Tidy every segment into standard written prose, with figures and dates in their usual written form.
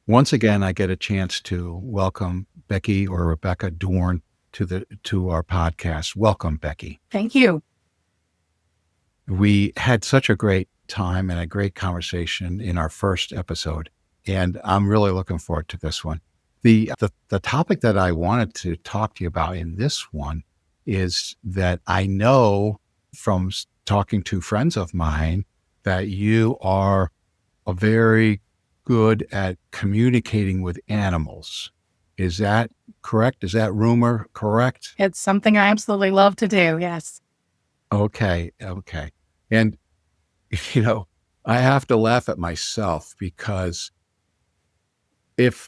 Once again, I get a chance to welcome Becky or Rebecca Dorn to our podcast. Welcome, Becky. Thank you. We had such a great time and a great conversation in our first episode, and I'm really looking forward to this one. The topic that I wanted to talk to you about in this one is that I know from talking to friends of mine that you are a very good at communicating with animals. Is that correct? Is that rumor correct? It's something I absolutely love to do. Yes. Okay. And, I have to laugh at myself because if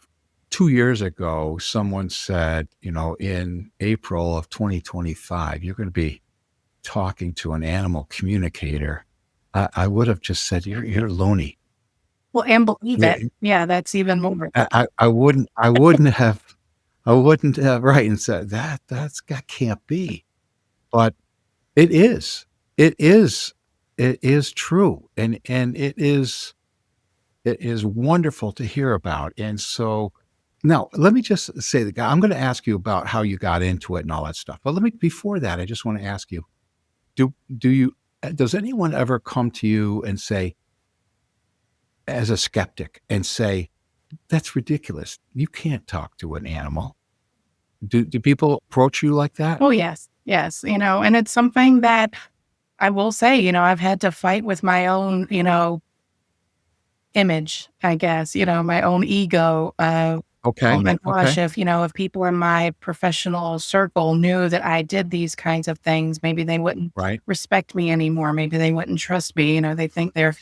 2 years ago someone said, in April of 2025, you're going to be talking to an animal communicator, I would have just said, you're loony. Well, and believe Yeah, it. Yeah, that's even more. I wouldn't have, right. And said that can't be, but it is, it is true. And it is wonderful to hear about. And so now let me just say I'm going to ask you about how you got into it and all that stuff. But before that, I just want to ask you, does anyone ever come to you and say, as a skeptic, and say, that's ridiculous, you can't talk to an animal? Do people approach you like that? Oh, yes. Yes. And it's something that I will say, I've had to fight with my own, image, I guess, my own ego. Oh Okay. my Okay. gosh, if people in my professional circle knew that I did these kinds of things, maybe they wouldn't Right. respect me anymore. Maybe they wouldn't trust me. They think they're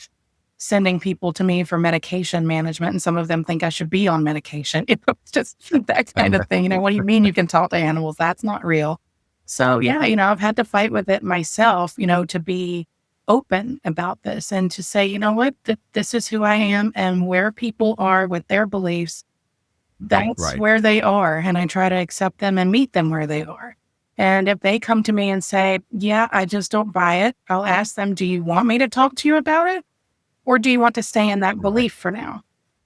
sending people to me for medication management, and some of them think I should be on medication. It's just that kind of thing. What do you mean you can talk to animals? That's not real. So yeah, I've had to fight with it myself, to be open about this and to say, you know what, this is who I am, and where people are with their beliefs, that's Right. where they are. And I try to accept them and meet them where they are. And if they come to me and say, yeah, I just don't buy it, I'll ask them, do you want me to talk to you about it? Or do you want to stay in that Right. belief for now?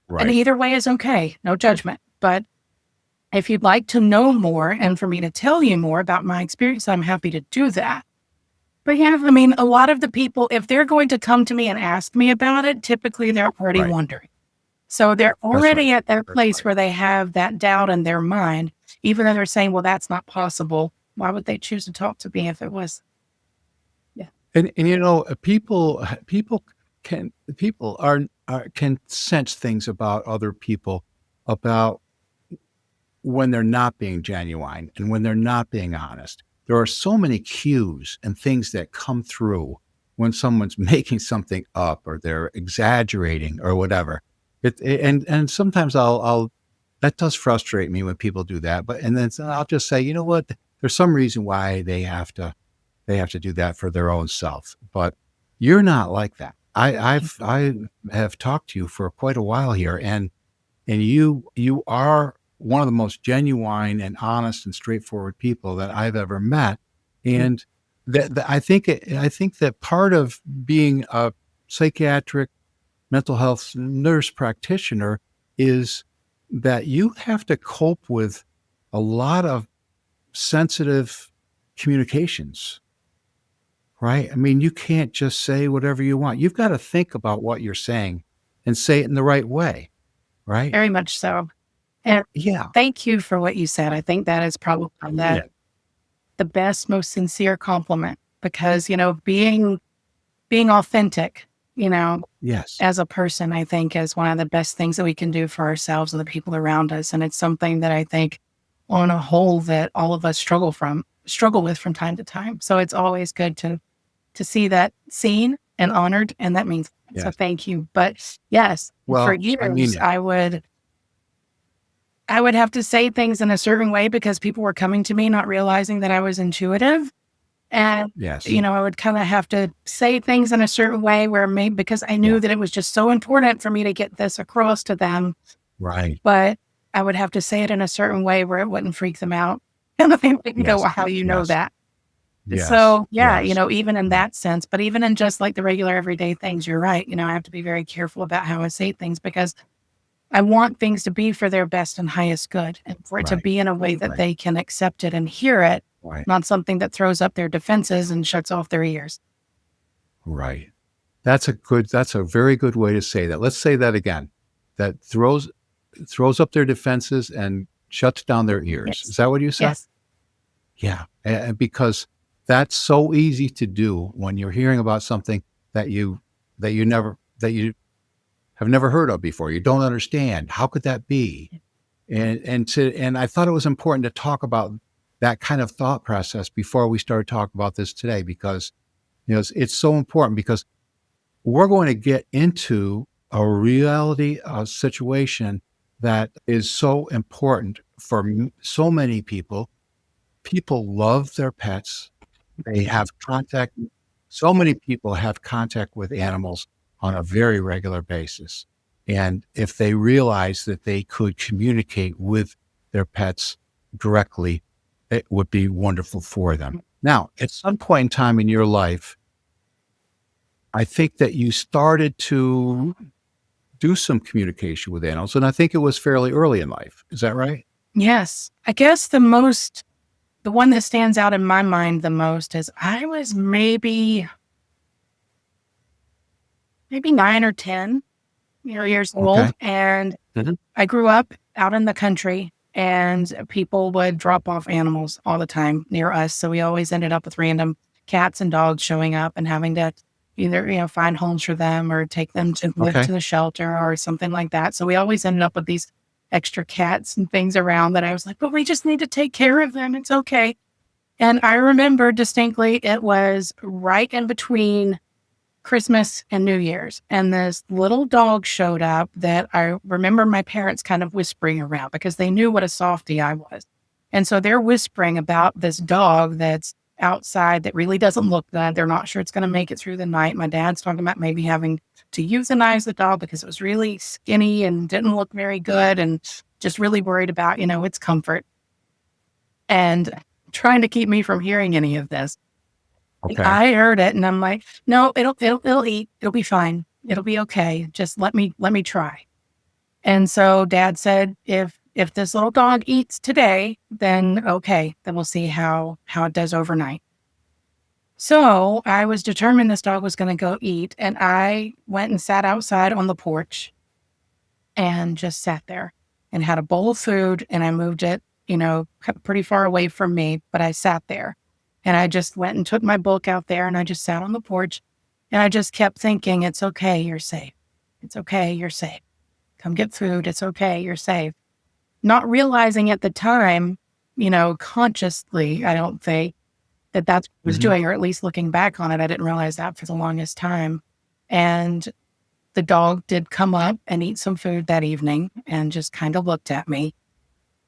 And Right. either way is okay. No judgment. But if you'd like to know more and for me to tell you more about my experience, I'm happy to do that. But yeah, a lot of the people, if they're going to come to me and ask me about it, typically they're already Right. wondering. So they're That's right. already at their That's place right. where they have that doubt in their mind, even though they're saying, well, that's not possible. Why would they choose to talk to me if it was? Yeah. And people can sense things about other people, about when they're not being genuine and when they're not being honest. There are so many cues and things that come through when someone's making something up or they're exaggerating or whatever. And sometimes I'll that does frustrate me when people do that. But and then I'll just say, you know what? There's some reason why they have to do that for their own self. But you're not like that. I have talked to you for quite a while here, and you are one of the most genuine and honest and straightforward people that I've ever met. And I think that part of being a psychiatric mental health nurse practitioner is that you have to cope with a lot of sensitive communications, right? I mean, you can't just say whatever you want. You've got to think about what you're saying and say it in the right way, right? Very much so. And Yeah. thank you for what you said. I think that is probably Yeah. the best, most sincere compliment because, being authentic, Yes. as a person, I think is one of the best things that we can do for ourselves and the people around us. And it's something that I think on a whole that all of us struggle with from time to time. So it's always good to see that seen and honored. And that means so Yes. thank you. But yes, for Well, I mean years it. I would have to say things in a certain way because people were coming to me not realizing that I was intuitive. And, Yes. I would kind of have to say things in a certain way where maybe because I Yeah. knew that it was just so important for me to get this across to them, Right. but I would have to say it in a certain way where it wouldn't freak them out. And they would go, Yes. well, how do you know Yes. that? Yes. So yeah, Yes. even in Yeah. that sense, but even in just like the regular everyday things, you're right. I have to be very careful about how I say things because I want things to be for their best and highest good, and for it to Right. be in a way that Right. they can accept it and hear it, Right. not something that throws up their defenses and shuts off their ears. Right. That's a very good way to say that. Let's say that again. That throws up their defenses and shuts down their ears. Yes. Is that what you said? Yes. Yeah. And because that's so easy to do when you're hearing about something that you have never heard of before. You don't understand. How could that be? And I thought it was important to talk about that kind of thought process before we started talking about this today, because it's so important, because we're going to get into a reality situation that is so important for so many people. People love their pets. They have contact. So many people have contact with animals on a very regular basis. And if they realize that they could communicate with their pets directly, it would be wonderful for them. Now, at some point in time in your life, I think that you started to do some communication with animals, and I think it was fairly early in life. Is that right? Yes. I guess the one that stands out in my mind the most is I was maybe 9 or 10, years Okay. old, and Mhm. I grew up out in the country, and people would drop off animals all the time near us. So we always ended up with random cats and dogs showing up and having to either, find homes for them or take them to live Okay. to the shelter or something like that. So we always ended up with these extra cats and things around that I was like, but we just need to take care of them. It's okay. And I remember distinctly it was right in between Christmas and New Year's. And this little dog showed up that I remember my parents kind of whispering around because they knew what a softie I was. And so they're whispering about this dog that's outside that really doesn't look good. They're not sure it's going to make it through the night. My dad's talking about maybe having to euthanize the dog because it was really skinny and didn't look very good, and just really worried about, its comfort, and trying to keep me from hearing any of this. And Okay. I heard it and I'm like, no, it'll eat. It'll be fine. It'll be okay. Just let me try. And so dad said, if this little dog eats today, then okay, then we'll see how it does overnight. So I was determined this dog was going to go eat. And I went and sat outside on the porch and just sat there and had a bowl of food, and I moved it, pretty far away from me, but I sat there and I just went and took my book out there and I just sat on the porch and I just kept thinking, it's okay, you're safe. It's okay, you're safe. Come get food. It's okay, you're safe. Not realizing at the time, consciously, I don't think that that's what I was Mhm. doing, or at least looking back on it, I didn't realize that for the longest time. And the dog did come up and eat some food that evening and just kind of looked at me.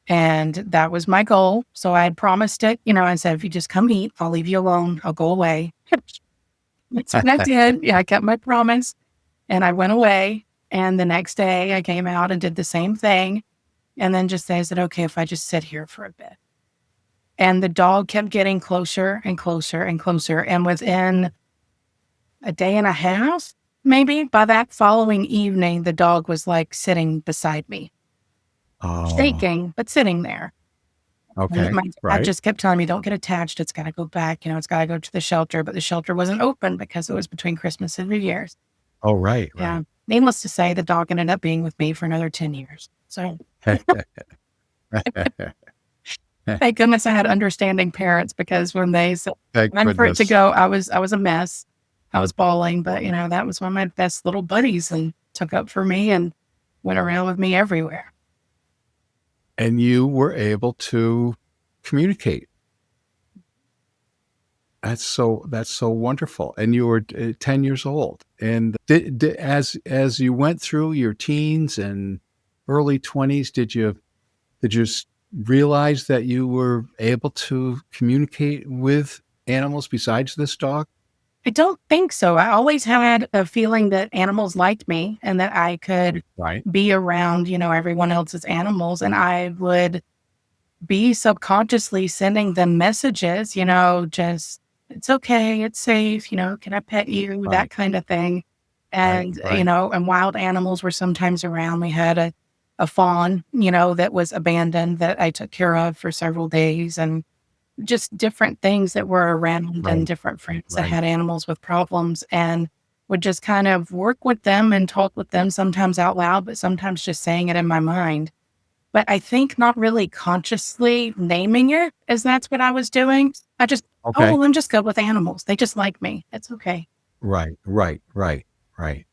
And that was my goal. So I had promised it, I said, if you just come eat, I'll leave you alone. I'll go away. That's what I did. Yeah, I kept my promise and I went away. And the next day I came out and did the same thing. And then just said, is it okay if I just sit here for a bit? And the dog kept getting closer and closer and closer. And within a day and a half, maybe by that following evening, the dog was like sitting beside me, Oh, shaking, but sitting there. And okay. my dad Right. just kept telling me, don't get attached. It's got to go back. It's got to go to the shelter. But the shelter wasn't open because it was between Christmas and New Year's. Oh, right. Yeah. Right. Needless to say, the dog ended up being with me for another 10 years. So thank goodness I had understanding parents, because when they said Thank time for it to goodness. go, I was a mess. I was bawling, but that was one of my best little buddies and took up for me and went around with me everywhere. And you were able to communicate. That's so wonderful. And you were 10 years old. And as you went through your teens and early 20s, did you realize that you were able to communicate with animals besides this dog? I don't think so. I always had a feeling that animals liked me and that I could Right. be around, everyone else's animals, and I would be subconsciously sending them messages, just it's okay, it's safe, can I pet you, that Right. kind of thing. Right. And, Right. and wild animals were sometimes around. We had a fawn, that was abandoned that I took care of for several days, and just different things that were around, and Right. different friends that Right. had animals with problems, and would just kind of work with them and talk with them, sometimes out loud, but sometimes just saying it in my mind. But I think not really consciously naming it as that's what I was doing. I just, oh, Okay. well, I'm just good with animals. They just like me. It's okay. Right. Right. Right. Right.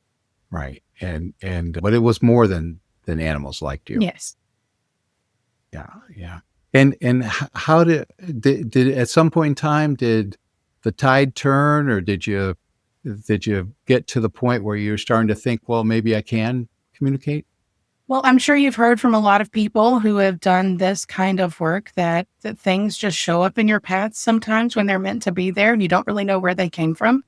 Right. And but it was more than animals liked you. Yes. Yeah. Yeah. And how did at some point in time did the tide turn, or did you get to the point where you're starting to think, well, maybe I can communicate? Well, I'm sure you've heard from a lot of people who have done this kind of work that things just show up in your path sometimes when they're meant to be there and you don't really know where they came from.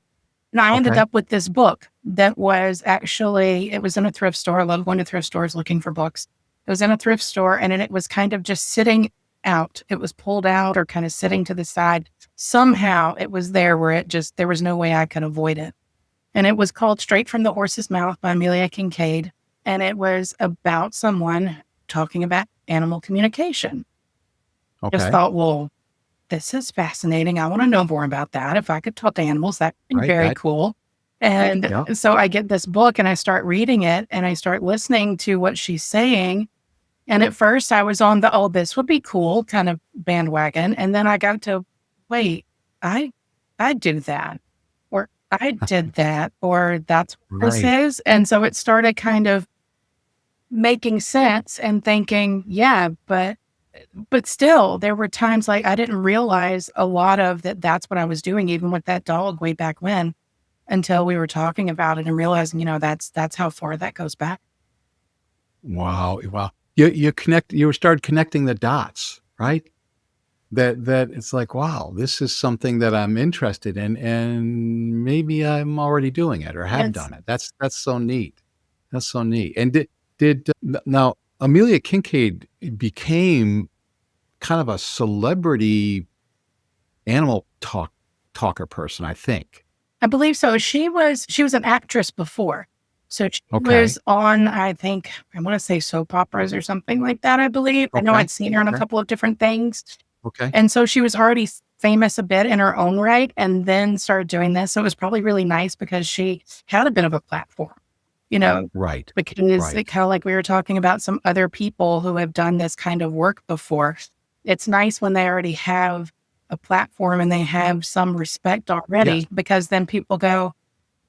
And I ended Okay. up with this book that was actually, it was in a thrift store. I love going to thrift stores looking for books. It was in a thrift store and it was kind of just sitting out. It was pulled out or kind of sitting to the side. Somehow it was there where there was no way I could avoid it. And it was called Straight from the Horse's Mouth by Amelia Kincaid. And it was about someone talking about animal communication. Just Okay. thought, well, this is fascinating. I want to know more about that. If I could talk to animals, that'd be Right. very That. cool. And Yeah. so I get this book and I start reading it and I start listening to what she's saying. And at first I was on the, oh, this would be cool kind of bandwagon. And then I got to, wait, I I do that. Or I did that. Or that's what this Right. is. And so it started kind of making sense and thinking, yeah, but still, there were times like I didn't realize a lot of that's what I was doing, even with that dog way back when, until we were talking about it and realizing, that's how far that goes back. Wow. Wow. You started connecting the dots, right? That it's like, wow, this is something that I'm interested in, and maybe I'm already doing it or have Yes. done it. That's so neat. That's so neat. And now Amelia Kincaid became kind of a celebrity animal talker person, I think. I believe so. She was an actress before. So she Okay. was on, I think, I want to say soap operas or something like that, I believe. I know Okay. I'd seen her in a Okay. couple of different things. Okay. And so she was already famous a bit in her own right and then started doing this. So it was probably really nice because she had a bit of a platform, you know, Right. because it Right. kind of like we were talking about some other people who have done this kind of work before. It's nice when they already have a platform and they have some respect Yes. already because then people go,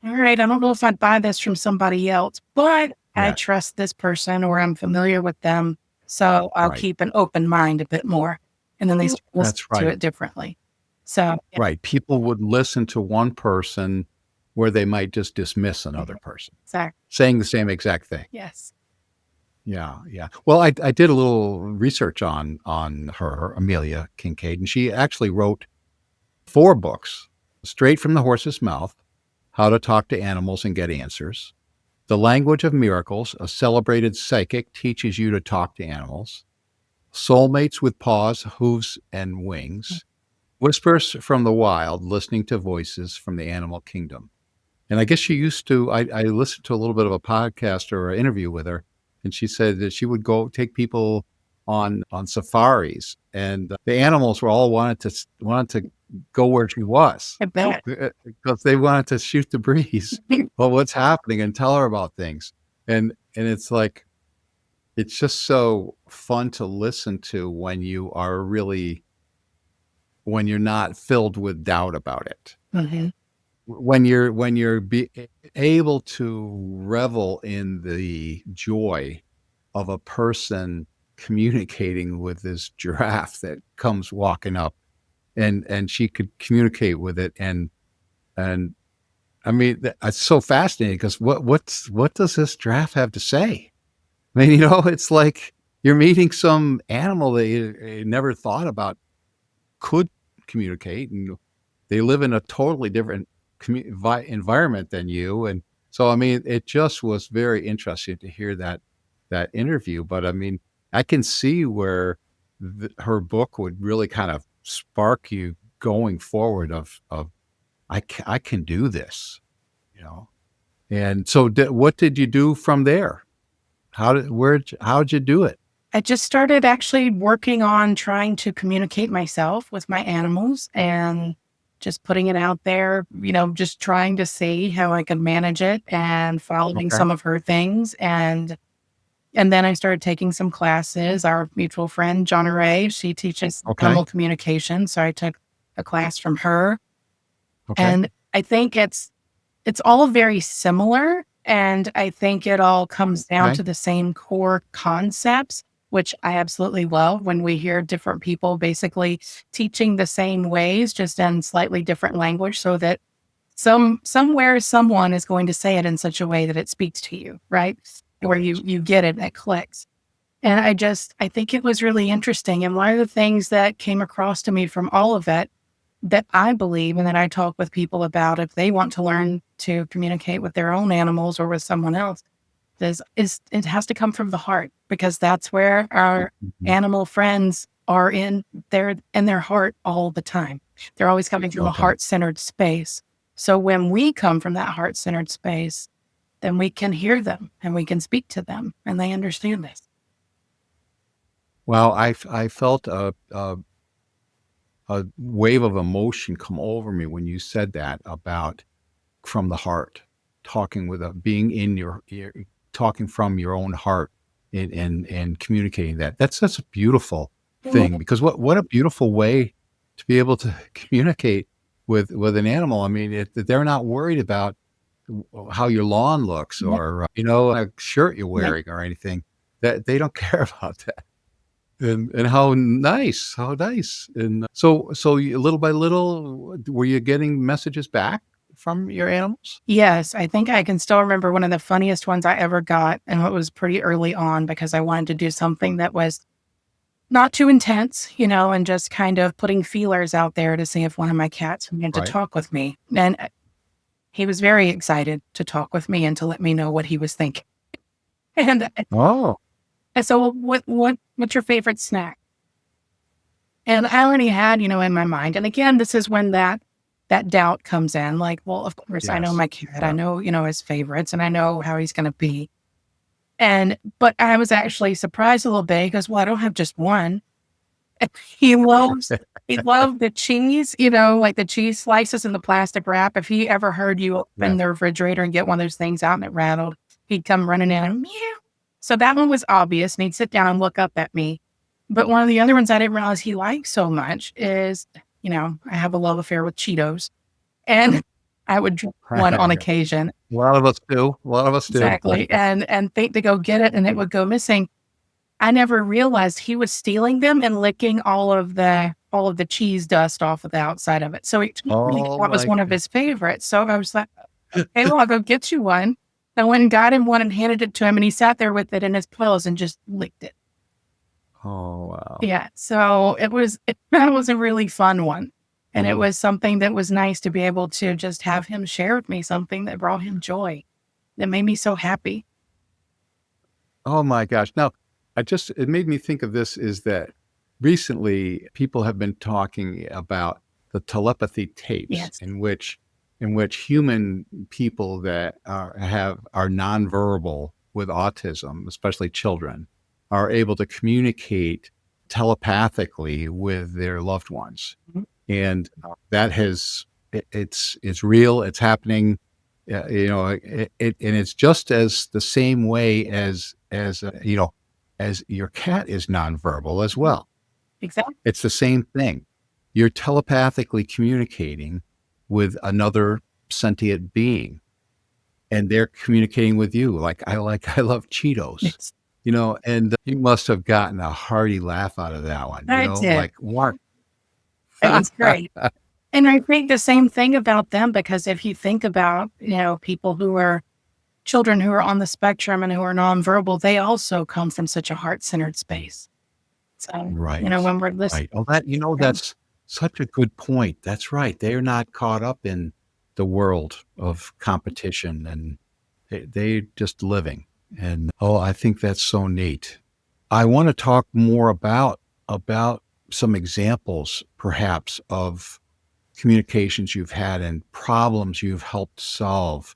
all right, I don't know if I'd buy this from somebody else, but I Yes. trust this person or I'm familiar with them. So I'll Right. keep an open mind a bit more. And then they start listening That's to right. it differently. So, yeah, Right. People would listen to one person where they might just dismiss another person exactly. saying the same exact thing. Yes. Yeah, yeah. Well, I did a little research on her, Amelia Kincaid, and she actually wrote 4 books: Straight from the Horse's Mouth, How to Talk to Animals and Get Answers; The Language of Miracles, a celebrated psychic teaches you to talk to animals; Soulmates with Paws, Hooves, and Wings; Whispers from the Wild, listening to voices from the animal kingdom. And I guess she used to I listened to a little bit of a podcast or an interview with her, and she said that she would go take people on safaris, and the animals were all wanted to go where she was, I bet. because they wanted to shoot the breeze. Well, what's happening, and tell her about things. And it's like, it's just so fun to listen to when you're not filled with doubt about it. Mhm. When you're able to revel in the joy of a person communicating with this giraffe that comes walking up, and she could communicate with it, and I mean, it's so fascinating because what does this giraffe have to say? I mean, it's like you're meeting some animal that you never thought about could communicate, and they live in a totally different environment than you. And so, I mean, it just was very interesting to hear that interview. But I mean, I can see where her book would really kind of spark you going forward of I can do this, you know. And so, what did you do from there? how'd you do it? I just started actually working on trying to communicate myself with my animals and just putting it out there, just trying to see how I could manage it and following Okay. some of her things. And then I started taking some classes. Our mutual friend, John Ray, she teaches Okay. animal communication. So I took a class from her. Okay. And I think it's all very similar, and I think it all comes down Okay. to the same core concepts, which I absolutely love when we hear different people basically teaching the same ways, just in slightly different language, so that somewhere someone is going to say it in such a way that it speaks to you, right? Where you get it, it clicks. And I think it was really interesting. And one of the things that came across to me from all of it that I believe and that I talk with people about if they want to learn to communicate with their own animals or with someone else is it has to come from the heart, because that's where our Mhm. animal friends are in their heart all the time. They're always coming from a Okay. heart-centered space. So when we come from that heart-centered space, then we can hear them and we can speak to them and they understand this. Well, I felt a wave of emotion come over me when you said that about from the heart, talking with a being in your talking from your own heart and communicating that. That's such a beautiful thing because what a beautiful way to be able to communicate with an animal. I mean, they're not worried about how your lawn looks Yeah, or a shirt you're yeah. wearing or anything. That they don't care about that. And how nice, and so you little by little, were you getting messages back from your animals? Yes, I think I can still remember one of the funniest ones I ever got, and it was pretty early on because I wanted to do something that was not too intense, and just kind of putting feelers out there to see if one of my cats wanted to Right. talk with me. And he was very excited to talk with me and to let me know what he was thinking. And Oh, so, what's your favorite snack? And I already had, in my mind. And again, this is when that doubt comes in. Like, well, of course, I know yes. my cat. I Yeah. know, his favorites, and I know how he's going to be. But I was actually surprised a little bit because, well, I don't have just one. He loves he loved the cheese, like the cheese slices in the plastic wrap. If he ever heard you open Yes. the refrigerator and get one of those things out and it rattled, he'd come running in and meow. So that one was obvious, and he'd sit down and look up at me. But one of the other ones I didn't realize he liked so much is, I have a love affair with Cheetos, and I would drink one on A occasion. lot of us do. A lot of us do. Exactly, and think to go get it, and it would go missing. I never realized he was stealing them and licking all of the cheese dust off of the outside of it. So he told me Oh that was my one of god. his favorites. So I was like, "Okay, well, I'll go get you one." I went and got him one and handed it to him, and he sat there with it in his paws and just licked it. Oh, wow. Yeah, so that was a really fun one, and it Mhm. was something that was nice to be able to just have him share with me something that brought him joy, that made me so happy. Oh my gosh. Now, it made me think of this is that recently people have been talking about the telepathy tapes Yes. in which human people that are nonverbal with autism, especially children, are able to communicate telepathically with their loved ones. Mhm. And that it's real, it's happening. Yeah, and it's just as the same way as your cat is nonverbal as Mhm. well. Exactly. It's the same thing. You're telepathically communicating with another sentient being, and they're communicating with you. I love Cheetos, Yes. and you must have gotten a hearty laugh out of that one. I did. Like what? It was great. And I think the same thing about them, because if you think about, people who are children who are on the spectrum and who are nonverbal, they also come from such a heart-centered space. So, Right, when we're listening right. Oh, to them. that's such a good point. That's right. They are not caught up in the world of competition, and they just living. And oh, I think that's so neat. I want to talk more about some examples, perhaps, of communications you've had and problems you've helped solve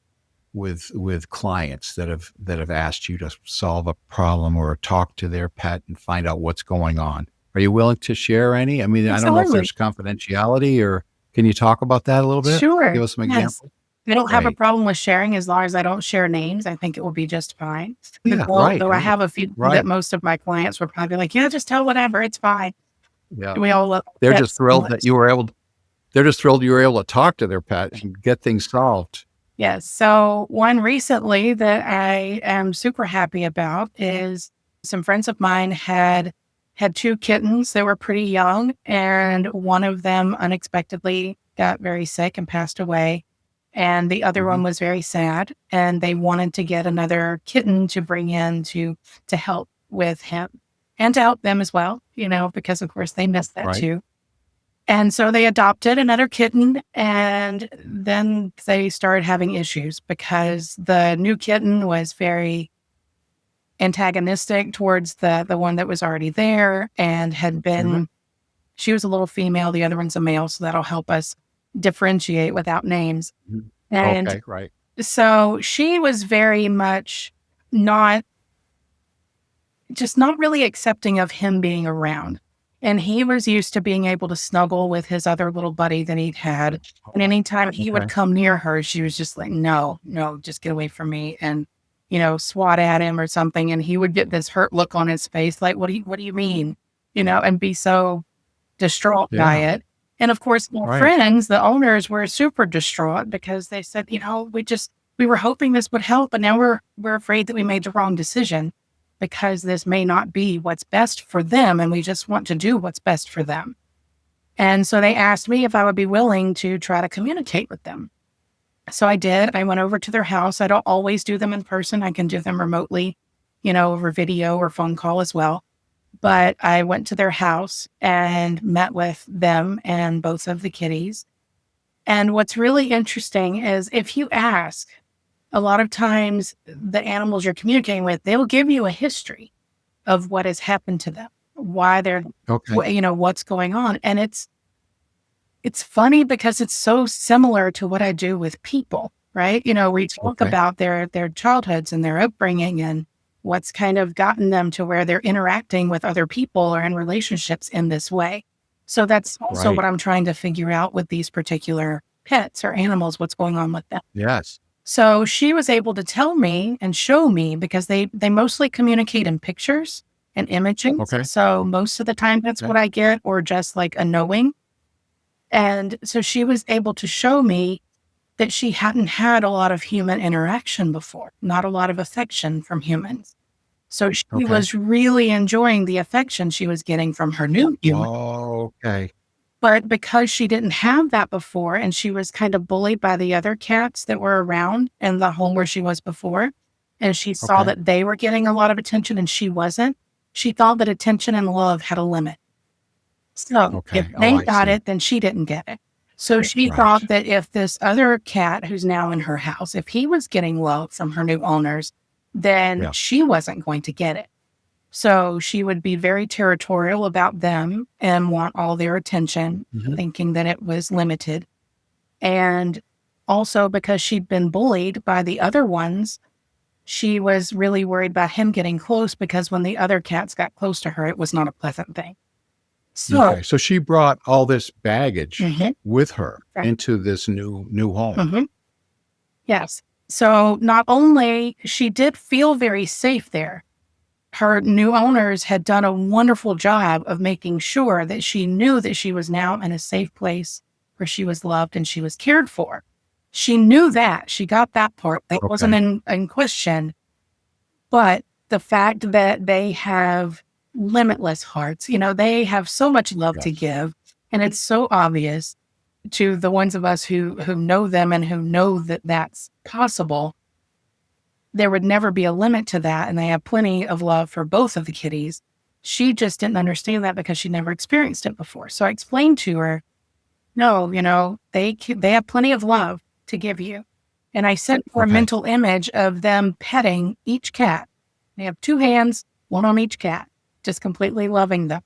with clients that have asked you to solve a problem or talk to their pet and find out what's going on. Are you willing to share any? I mean, I don't know if Absolutely. there's confidentiality, or can you talk about that a little bit? Sure. Give us some Yes. examples. I don't have a Great. problem with sharing as long as I don't share names. I think it will be just fine. But Yeah. though, Right. though I Right. have a few that Right. most of my clients were probably like, yeah, just tell whatever. It's fine. Yeah. We all love They're just pets so thrilled that much. you were able. They're just thrilled you were able to talk to their pet and get things solved. Yes. So one recently that I am super happy about is some friends of mine had two kittens. They were pretty young, and one of them unexpectedly got very sick and passed away. And the other Hmm. one was very sad. And they wanted to get another kitten to bring in to help with him and to help them as well, because of course they missed that Right. too. And so they adopted another kitten, and then they started having issues because the new kitten was very antagonistic towards the one that was already there and had Hmm. been she was a little female, the other one's a male, so that'll help us differentiate without names. And Okay. Right. so she was very much not just not really accepting of him being around. And he was used to being able to snuggle with his other little buddy that he'd had. And anytime he would Okay. come near her, she was just like, no, no, just get away from me. And, swat at him or something. And he would get this hurt look on his face, like, what do you mean? And be so distraught by Yeah. it. And of course, my Right. friends, the owners were super distraught because they said, we were hoping this would help, but now we're afraid that we made the wrong decision because this may not be what's best for them. And we just want to do what's best for them. And so they asked me if I would be willing to try to communicate with them. So I did. I went over to their house. I don't always do them in person. I can do them remotely, over video or phone call as well. But I went to their house and met with them and both of the kitties. And what's really interesting is if you ask, a lot of times the animals you're communicating with, they will give you a history of what has happened to them, why they're, Okay. what's going on. And it's funny because it's so similar to what I do with people, right? We talk Okay. about their childhoods and their upbringing and what's kind of gotten them to where they're interacting with other people or in relationships in this way. So that's also what Right. I'm trying to figure out with these particular pets or animals, what's going on with them. Yes. So she was able to tell me and show me because they mostly communicate in pictures and imaging. Okay. So most of the time that's Okay. what I get, or just like a knowing. And so she was able to show me that she hadn't had a lot of human interaction before, not a lot of affection from humans. So she Okay. was really enjoying the affection she was getting from her new human. Okay. But because she didn't have that before and she was kind of bullied by the other cats that were around in the home where she was before, and she saw Okay. that they were getting a lot of attention and she wasn't, she thought that attention and love had a limit. So if Okay. Oh, they I got see. it, then she didn't get it. So she Right. thought that if this other cat who's now in her house, if he was getting love from her new owners, then Yeah. she wasn't going to get it. So she would be very territorial about them and want all their attention, Hmm. thinking that it was limited. And also because she'd been bullied by the other ones, she was really worried about him getting close because when the other cats got close to her, it was not a pleasant thing. So, Okay. So she brought all this baggage mhm, with her right, into this new home. mhm, yes. So not only she did feel very safe there, her new owners had done a wonderful job of making sure that she knew that she was now in a safe place where she was loved and she was cared for. She knew that. She got that part. That wasn't Okay. in question. But the fact that they have limitless hearts, they have so much love to Yes. give. And it's so obvious to the ones of us who know them and who know that that's possible. There would never be a limit to that. And they have plenty of love for both of the kitties. She just didn't understand that because she never experienced it before. So I explained to her, no, they have plenty of love to give you. And I sent her a Okay. mental image of them petting each cat. They have two hands, one on each cat, just completely loving them.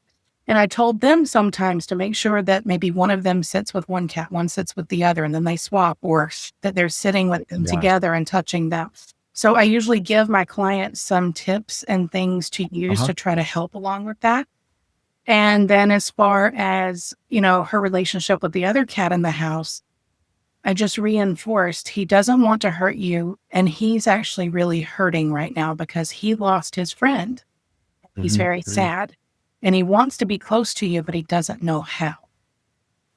And I told them sometimes to make sure that maybe one of them sits with one cat, one sits with the other, and then they swap, or that they're sitting with them Yes. together and touching them. So I usually give my clients some tips and things to use Uh-huh. to try to help along with that. And then as far as, her relationship with the other cat in the house, I just reinforced he doesn't want to hurt you. And he's actually really hurting right now because he lost his friend. He's Mhm. very Agreed. sad and he wants to be close to you, but he doesn't know how.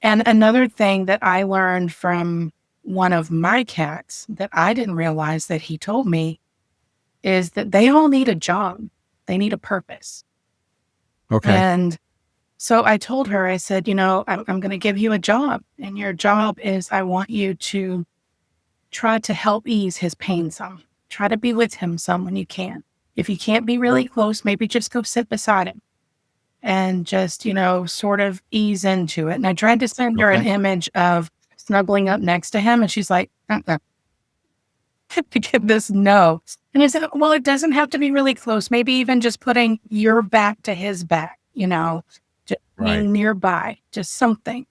And another thing that I learned from one of my cats that I didn't realize that he told me is that they all need a job. They need a purpose. Okay. And so I told her, I said, I'm going to give you a job. And your job is I want you to try to help ease his pain some. Try to be with him some when you can. If you can't be really close, maybe just go sit beside him and just, sort of ease into it. And I tried to send her an Okay. image of snuggling up next to him. And she's like, to get this no. And I said, well, it doesn't have to be really close. Maybe even just putting your back to his back, just Right. being nearby, just something.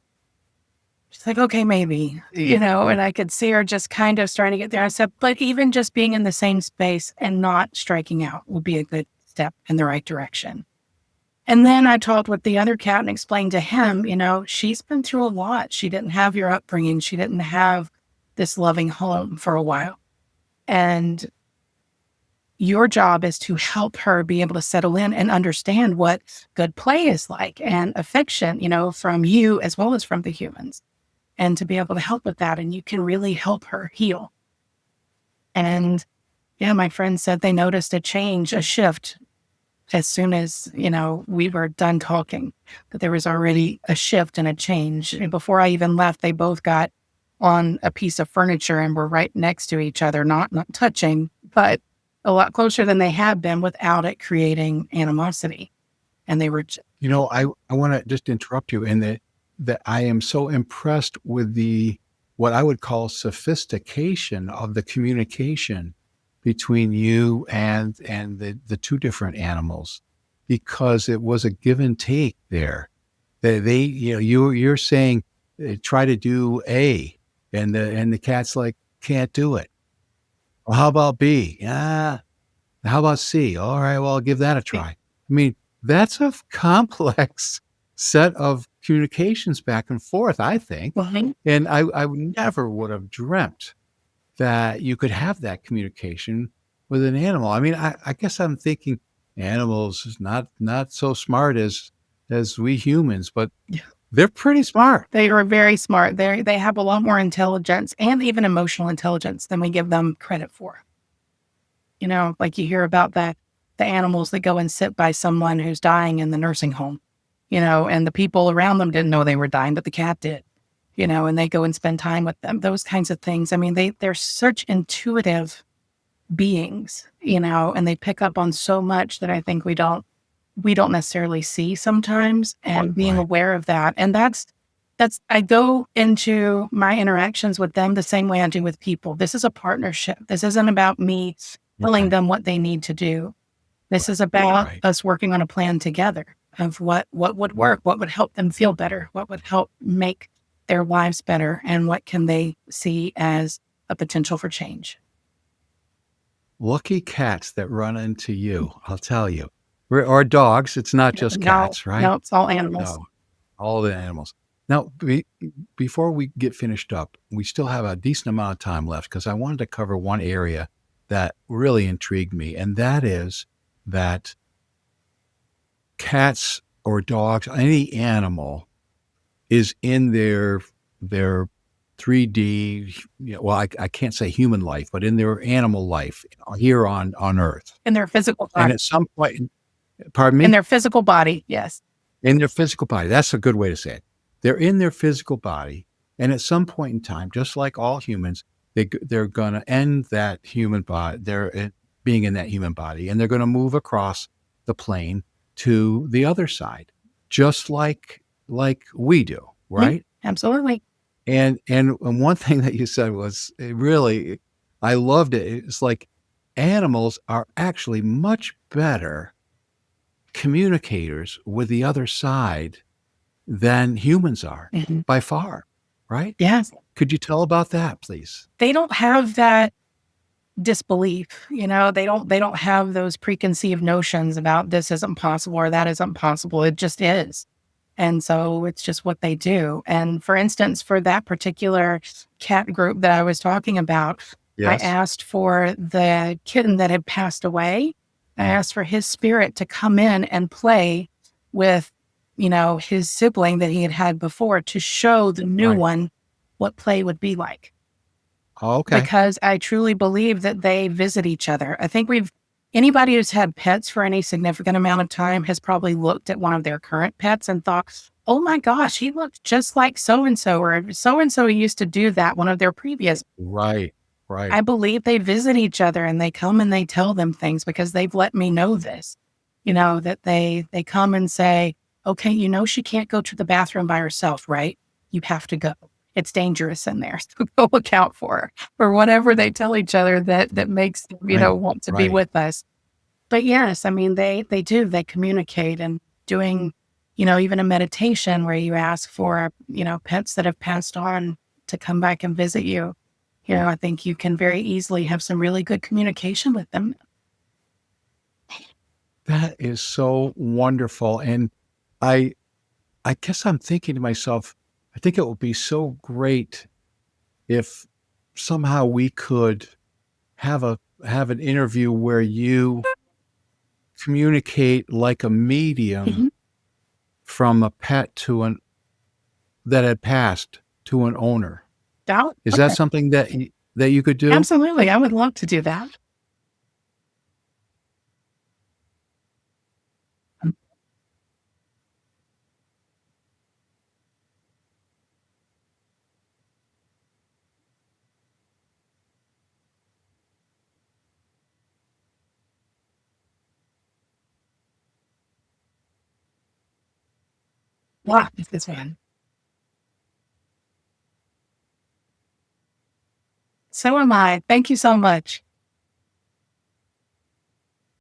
She's like, okay, maybe, and I could see her just kind of starting to get there. I said, but even just being in the same space and not striking out would be a good step in the right direction. And then I talked with the other cat and explained to him, she's been through a lot. She didn't have your upbringing. She didn't have this loving home for a while. And your job is to help her be able to settle in and understand what good play is like and affection, from you as well as from the humans, and to be able to help with that. And you can really help her heal. And yeah, my friend said they noticed a change, a shift as soon as, we were done talking, that there was already a shift and a change. And before I even left, they both got on a piece of furniture and were right next to each other, not touching, but a lot closer than they had been without it creating animosity. And they were, I want to just interrupt you in that I am so impressed with the what I would call sophistication of the communication between you and the two different animals, because it was a give and take there. They you're saying try to do A, and the cat's like can't do it. Well, how about B? Yeah. How about C? All right, well, I'll give that a try. I mean, that's a complex set of communications back and forth, I think. well, And I never would have dreamt that you could have that communication with an animal. I mean, I guess I'm thinking animals is not so smart as we humans, but they're pretty smart. they are very smart. They have a lot more intelligence and even emotional intelligence than we give them credit for. Like you hear about the animals that go and sit by someone who's dying in the nursing home, and the people around them didn't know they were dying, but the cat did, and they go and spend time with them. Those kinds of things. I mean, they're such intuitive beings, and they pick up on so much that I think we don't necessarily see sometimes, and being Right. aware of that. And that's I go into my interactions with them the same way I do with people. This is a partnership. This isn't about me telling Okay. them what they need to do. This Right. is about Right. us working on a plan together of what would work, what would help them feel better, what would help make their lives better, and what can they see as a potential for change. Lucky cats that run into you, I'll tell you. Or dogs, it's not just No, cats, right? no, it's all animals. No, all the animals. Now, before we get finished up, we still have a decent amount of time left because I wanted to cover one area that really intrigued me, and that is that cats or dogs, any animal, is in their 3D. Well, I can't say human life, but in their animal life here on Earth, In their physical and body. at some point, pardon In me. their physical body, yes. In their physical body, that's a good way to say it. They're in their physical body, and at some point in time, just like all humans, they're gonna end that human body. Being in that human body, and they're gonna move across the plane to the other side, just like we do, Mhm. right? Absolutely. And one thing that you said was really, I loved it. It's like animals are actually much better communicators with the other side than humans are Mhm. by far, right? Yes. Could you tell about that, please? They don't have that disbelief, they don't have those preconceived notions about this isn't possible or that isn't possible. It just is. And so it's just what they do. And for instance, for that particular cat group that I was talking about, I Yes. asked for the kitten that had passed away. I asked for his spirit to come in and play with, his sibling that he had had before to show the new Right. one what play would be like, Oh, okay. because I truly believe that they visit each other. I think anybody who's had pets for any significant amount of time has probably looked at one of their current pets and thought, oh my gosh, he looks just like so and so used to do that, one of their previous. Right. Right. I believe they visit each other and they come and they tell them things because they've let me know this, that they come and say, okay, she can't go to the bathroom by herself, right? You have to go. It's dangerous in there. So go look out for her or whatever they tell each other that makes them, Right. want to be Right. with us. But yes, I mean, they communicate and doing, even a meditation where you ask for, pets that have passed on to come back and visit you. I think you can very easily have some really good communication with them. That is so wonderful. And I I guess I'm thinking to myself, I think it would be so great if somehow we could have an interview where you communicate like a medium Mhm. from a pet to an that had passed to an owner. Is that Okay. something that you could do? Absolutely. I would love to do that. Mm. Wow. This one. So am I. Thank you so much.